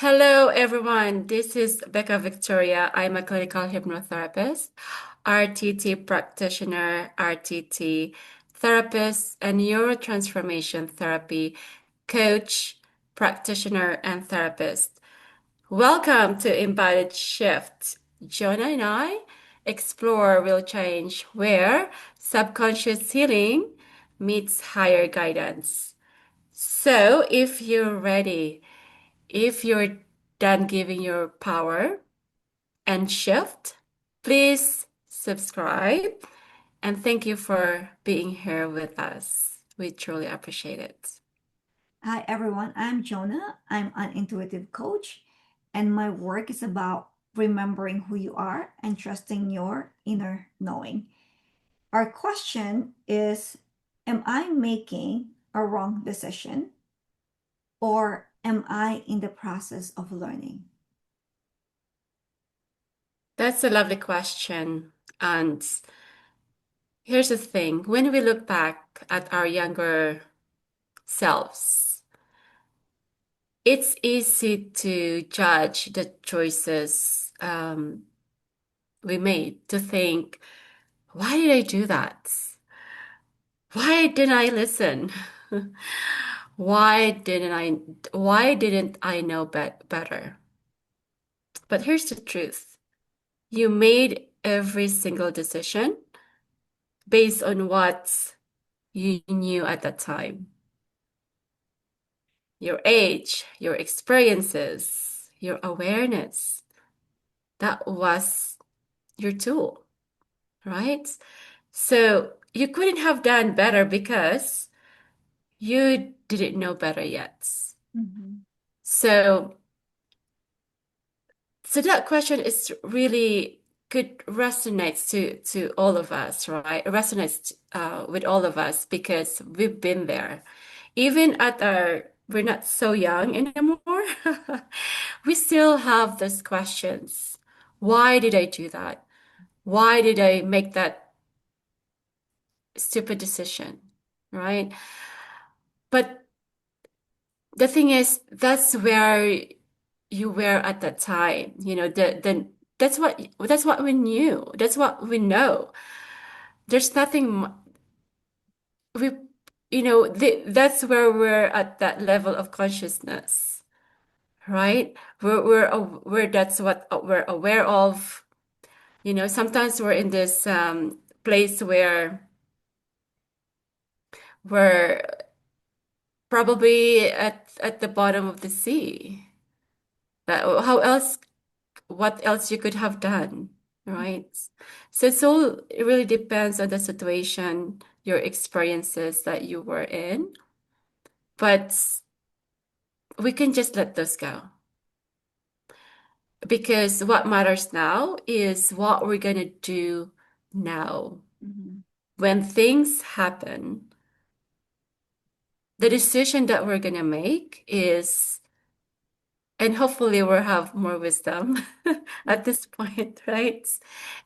Hello, everyone. This is Becca Victoria. I'm a clinical hypnotherapist, RTT practitioner, RTT therapist, and neurotransformation therapy coach, practitioner, and therapist. Welcome to Embodied Shift. Jonna and I explore real change where subconscious healing meets higher guidance. So, if you're done giving your power and shift, please subscribe. And thank you for being here with us. We truly appreciate it. Hi everyone, I'm Jonna. I'm an intuitive coach, and my work is about remembering who you are and trusting your inner knowing. Our question is: am I making a wrong decision, or am I in the process of learning? That's a lovely question. And here's the thing, when we look back at our younger selves, it's easy to judge the choices we made, to think, why did I do that? Why didn't I listen? Why didn't I why didn't I know better? But here's the truth. You made every single decision based on what you knew at that time. Your age, your experiences, your awareness. That was your tool, right? So you couldn't have done better because you didn't know better yet. Mhm. So So that question is really could resonates to all of us, right? It resonates with all of us because we've been there. Even at we're not so young anymore. We still have those questions. Why did I do that? Why did I make that stupid decision? Right? But the thing is, that's where you were at that time. That's what we knew. That's what we know. There's nothing we that's where we're at that level of consciousness, right? We're that's what we're aware of. Sometimes we're in this place where we're probably at the bottom of the sea. That how else what else you could have done, right? So it really depends on the situation, your experiences that you were in, but we can just let those go because what matters now is what we're gonna do now. Mhm. When things happen, the decision that we're gonna make is, and hopefully we'll have more wisdom at this point, right?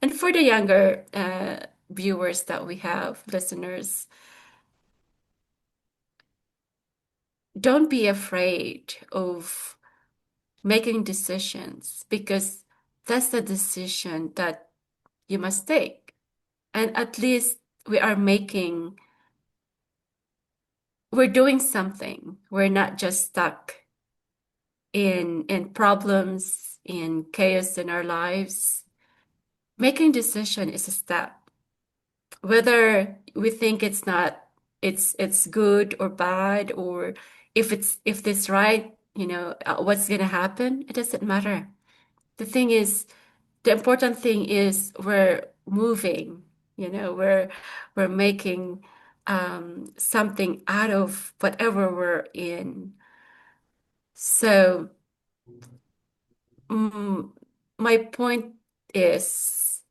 And for the younger viewers that we have, listeners, don't be afraid of making decisions because that's the decision that you must take. And at least we are making, we're doing something. We're not just stuck in problems, in chaos in our lives. Making decision is a step. Whether we think it's not it's good or bad, or if this right, what's gonna happen, it doesn't matter. The important thing is we're moving, we're making something out of whatever we're in. So mm, my point is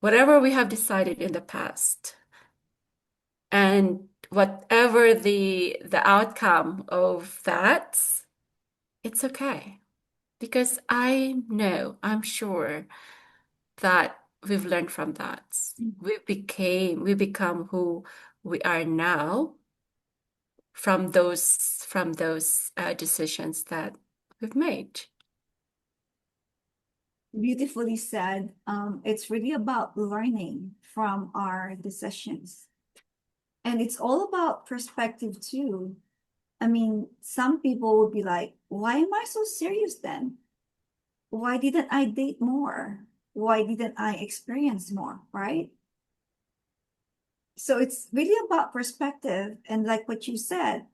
whatever we have decided in the past, and whatever the outcome of that, it's okay. Because I'm sure that we've learned from that. We become who we are now from those decisions that we've made. Beautifully said. It's really about learning from our decisions. And it's all about perspective too. I mean, some people would be like, why am I so serious then? Why didn't I date more? Why didn't I experience more? Right? So it's really about perspective. And like what you said,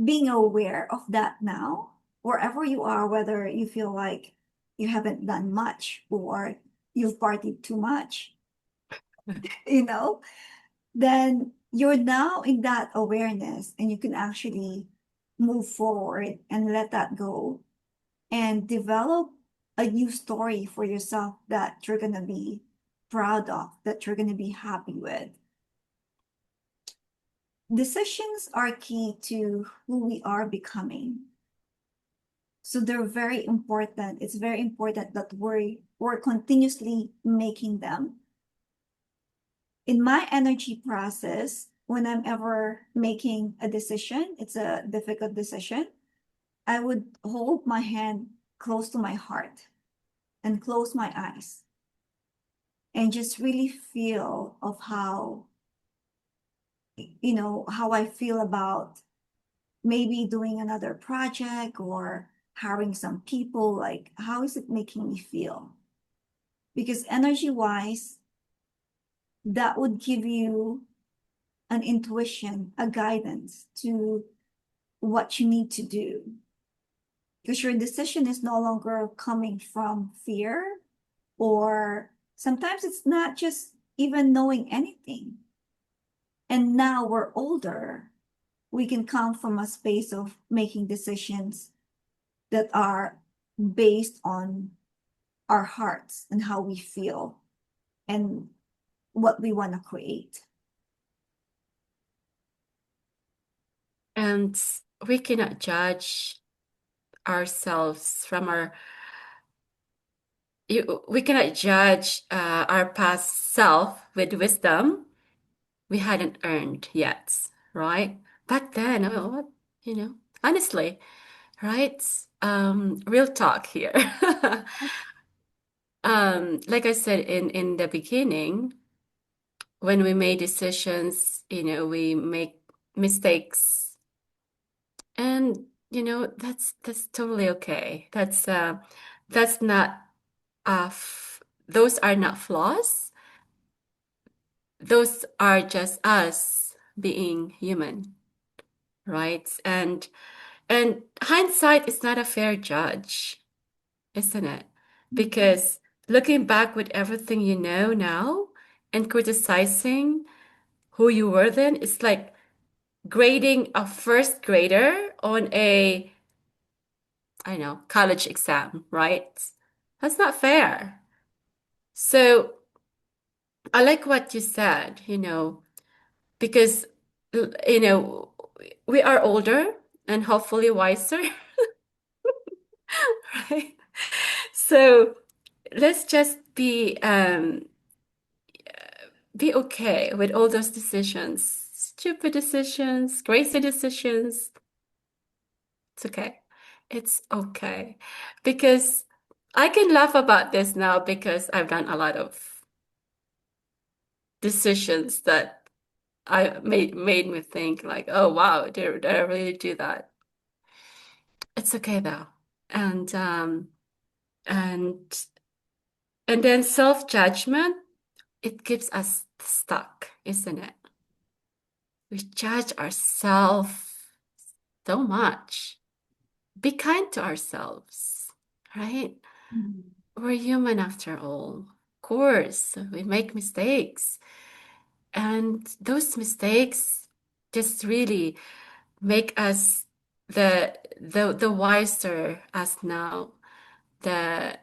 being aware of that now, wherever you are, whether you feel like you haven't done much or you've partied too much, you know, then you're now in that awareness and you can actually move forward and let that go and develop a new story for yourself that you're going to be proud of, that you're going to be happy with. Decisions are key to who we are becoming. So they're very important. It's very important that we're continuously making them. In my energy process, when I'm ever making a decision, it's a difficult decision, I would hold my hand close to my heart and close my eyes and just really feel of how, how I feel about maybe doing another project or hiring some people, like how is it making me feel? Because energy wise, that would give you an intuition, a guidance to what you need to do. Because your decision is no longer coming from fear, or sometimes it's not just even knowing anything. And now we're older, we can come from a space of making decisions that are based on our hearts and how we feel and what we want to create. And we cannot judge ourselves from we cannot judge our past self with wisdom we hadn't earned yet, right? Back then, what, you know, honestly, right? Real talk here. Like I said in the beginning, when we made decisions, we make mistakes, and that's totally okay. That's not those are not flaws. Those are just us being human, right? And hindsight is not a fair judge, isn't it? Because looking back with everything you know now and criticizing who you were then, it's like grading a first grader on a, I don't know, college exam, right? That's not fair. So I like what you said, because, you know, we are older and hopefully wiser, right? So let's just be okay with all those decisions, stupid decisions, crazy decisions. It's okay. It's okay. Because I can laugh about this now because I've done a lot of decisions that I made me think like, oh wow, did I really do that? It's okay though. And and and then self-judgment, it keeps us stuck, isn't it? We judge ourselves so much. Be kind to ourselves, right? Mhm. We're human after all. Of course, we make mistakes. And those mistakes just really make us the wiser us now, the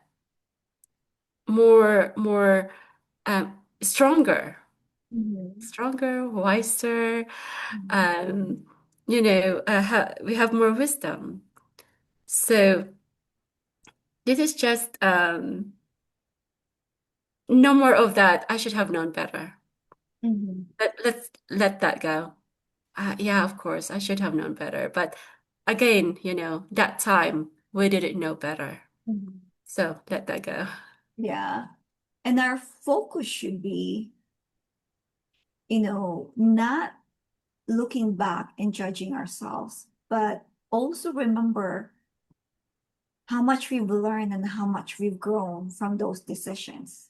more stronger, Mhm. wiser. Mhm. Um, we have more wisdom. So this is just no more of that. I should have known better. Mhm. Let's let that go. Yeah, of course, I should have known better. But again, that time we didn't know better. Mhm. So let that go. Yeah. And our focus should be, not looking back and judging ourselves, but also remember how much we've learned and how much we've grown from those decisions.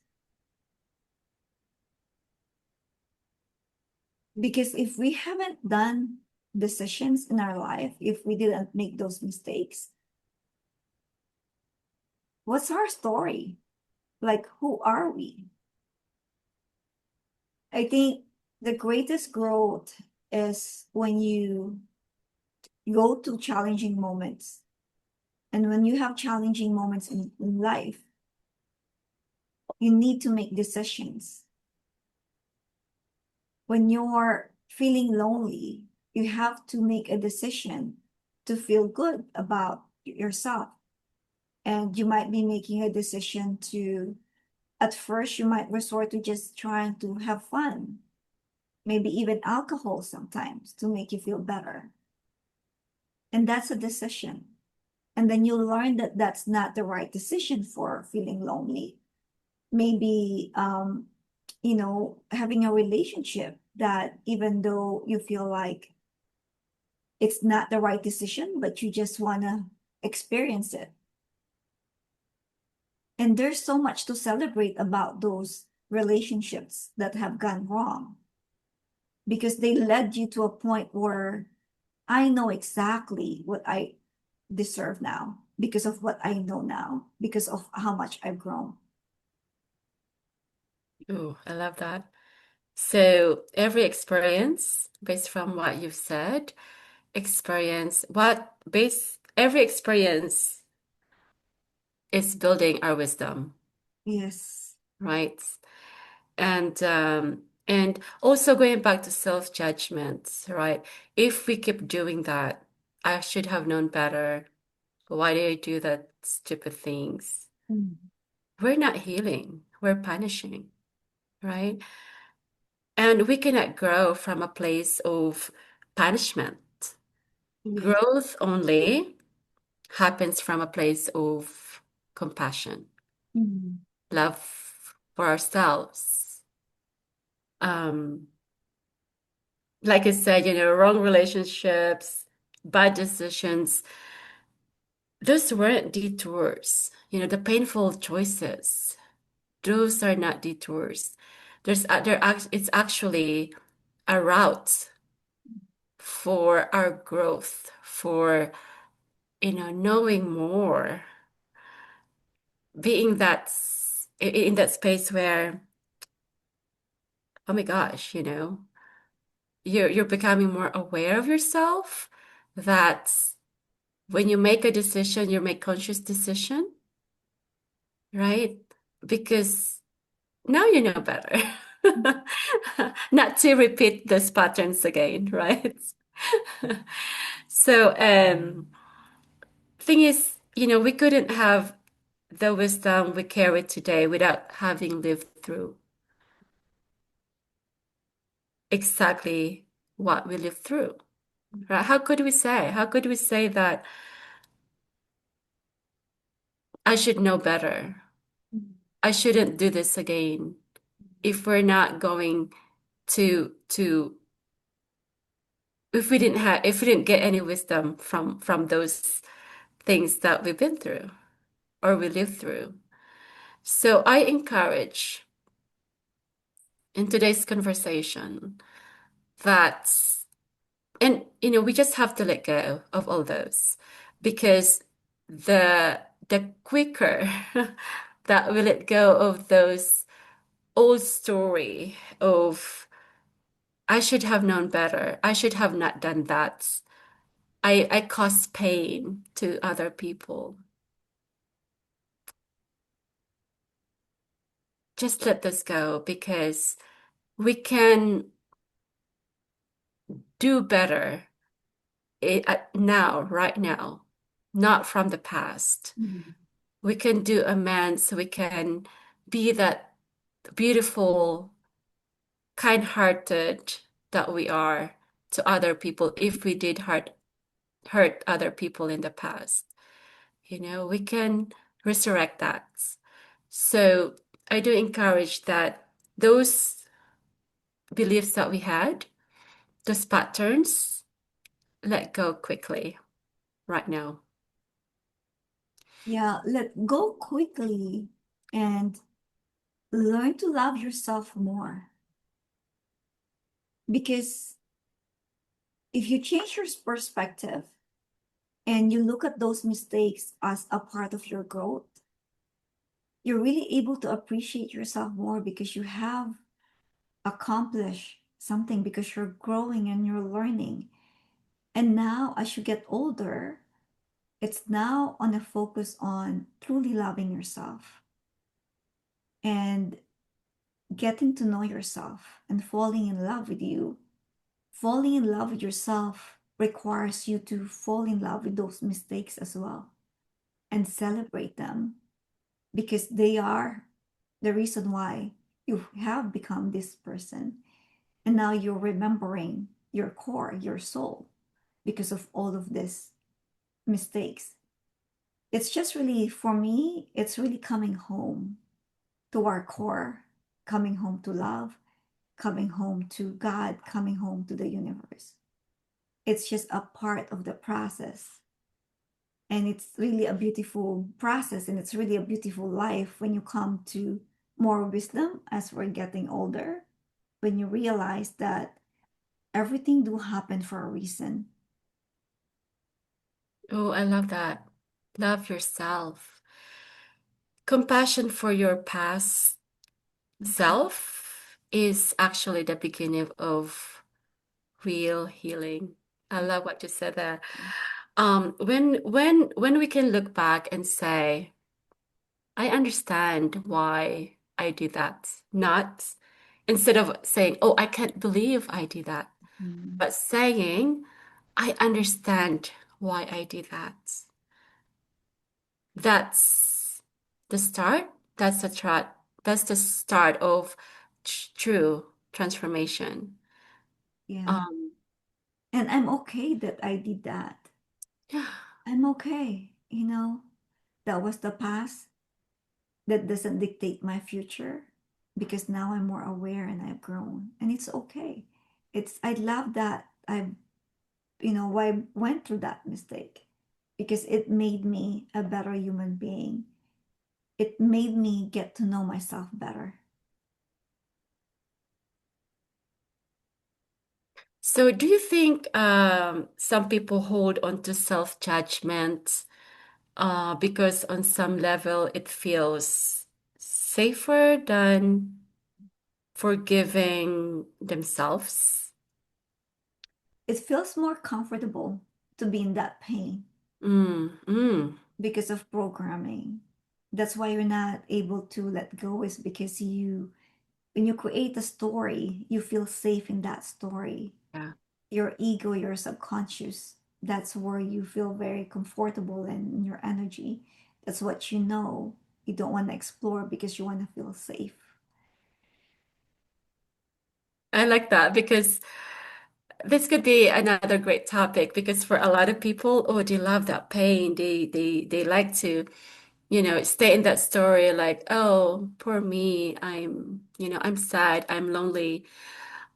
Because if we haven't done decisions in our life, if we didn't make those mistakes, what's our story? Like, who are we? I think the greatest growth is when you go to challenging moments. And when you have challenging moments in life, you need to make decisions. When you're feeling lonely, you have to make a decision to feel good about yourself. And you might be making a decision to, at first, you might resort to just trying to have fun, maybe even alcohol sometimes to make you feel better. And that's a decision. And then you learn that that's not the right decision for feeling lonely. Maybe, having a relationship that even though you feel like it's not the right decision, but you just want to experience it. And there's so much to celebrate about those relationships that have gone wrong because they led you to a point where I know exactly what I deserve now because of what I know now, because of how much I've grown. Oh, I love that. So every experience, based from what you've said, every experience is building our wisdom, Yes. right? And also going back to self-judgment, right? If we keep doing that, I should have known better. Why did I do that stupid things? Mm. We're not healing, we're punishing, right? And we cannot grow from a place of punishment. Yes. Growth only happens from a place of compassion, Mm. love for ourselves. Um, like I said, wrong relationships, bad decisions, those weren't detours. The painful choices, those are not detours. It's actually a route for our growth, for, knowing more, being in that space where, oh my gosh, you're becoming more aware of yourself, that when you make a decision, you make conscious decision, right? Because now you know better. Not to repeat those patterns again, right? So, thing is, we couldn't have the wisdom we carry today without having lived through exactly what we lived through, right? How could we say? How could we say that I should know better? I shouldn't do this again if we're not going to if we didn't get any wisdom from those things that we've been through or we lived through. So I encourage in today's conversation that, and we just have to let go of all those, because the quicker that we let go of those old story of I should have known better, I should have not done that, I cause pain to other people. Just let this go, because we can do better now, right now, not from the past. Mm. We can do amends. We can be that beautiful, kind-hearted that we are to other people if we did hurt hurt other people in the past. We can resurrect that. So I do encourage that those beliefs that we had, those patterns, let go quickly right now. Yeah, let go quickly and learn to love yourself more. Because if you change your perspective and you look at those mistakes as a part of your growth, you're really able to appreciate yourself more because you have accomplished something because you're growing and you're learning. And now, as you get older, it's now on a focus on truly loving yourself and getting to know yourself and falling in love with you. Falling in love with yourself requires you to fall in love with those mistakes as well and celebrate them because they are the reason why you have become this person. And now you're remembering your core, your soul, because of all of these mistakes. It's just really, for me, it's really coming home to our core, coming home to love, coming home to God, coming home to the universe. It's just a part of the process. And it's really a beautiful process and it's really a beautiful life when you come to more wisdom as we're getting older, when you realize that everything do happen for a reason. Oh, I love that. Love yourself. Compassion for your past self is actually the beginning of real healing. I love what you said there. When we can look back and say, I understand why I do that, not instead of saying, oh, I can't believe I do that, Mhm. but saying, I understand why I do that. That's the start. That's the start of true transformation. Yeah. Um, And I'm okay that I did that. yeah. I'm okay. That was the past. That doesn't dictate my future because now I'm more aware and I've grown. And it's okay. I love that why I went through that mistake because it made me a better human being. It made me get to know myself better. So do you think some people hold on to self-judgment because on some level it feels safer than forgiving themselves? It feels more comfortable to be in that pain Mm, mm, because of programming. That's why you're not able to let go, is because when you create a story, you feel safe in that story. yeah. Your ego, your subconscious, that's where you feel very comfortable in your energy. That's what you know. You don't want to explore because you want to feel safe. I like that because this could be another great topic because for a lot of people, oh, they love that pain. They like to, stay in that story like, oh, poor me. I'm sad, I'm lonely.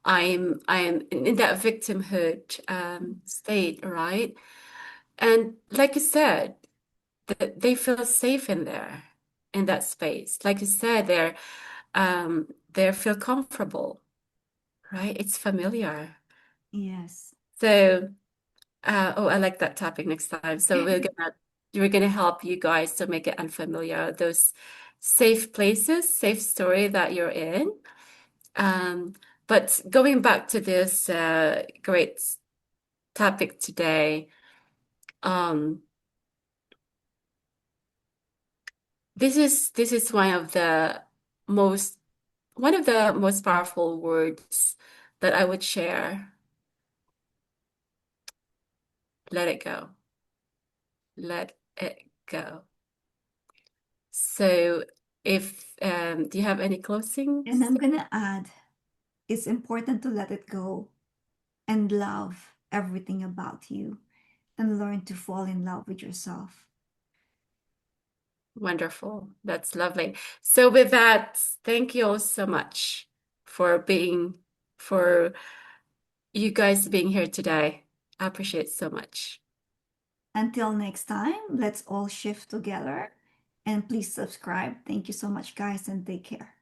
I'm in that victimhood state, right? And like you said, they feel safe in there, in that space. Like you said, they feel comfortable, right? It's familiar. Yes. So oh, I like that topic next time. So we're gonna help you guys to make it unfamiliar, those safe places, safe story that you're in. Um, but going back to this great topic today, um, this is most one of the most powerful words that I would share. Let it go. Let it go. So if do you have any And closings? I'm going to add, it's important to let it go and love everything about you. and learn to fall in love with yourself. Wonderful. That's lovely. So with that, thank you all so much for for you guys being here today. I appreciate it so much. Until next time, let's all shift together. And please subscribe. Thank you so much, guys, and take care.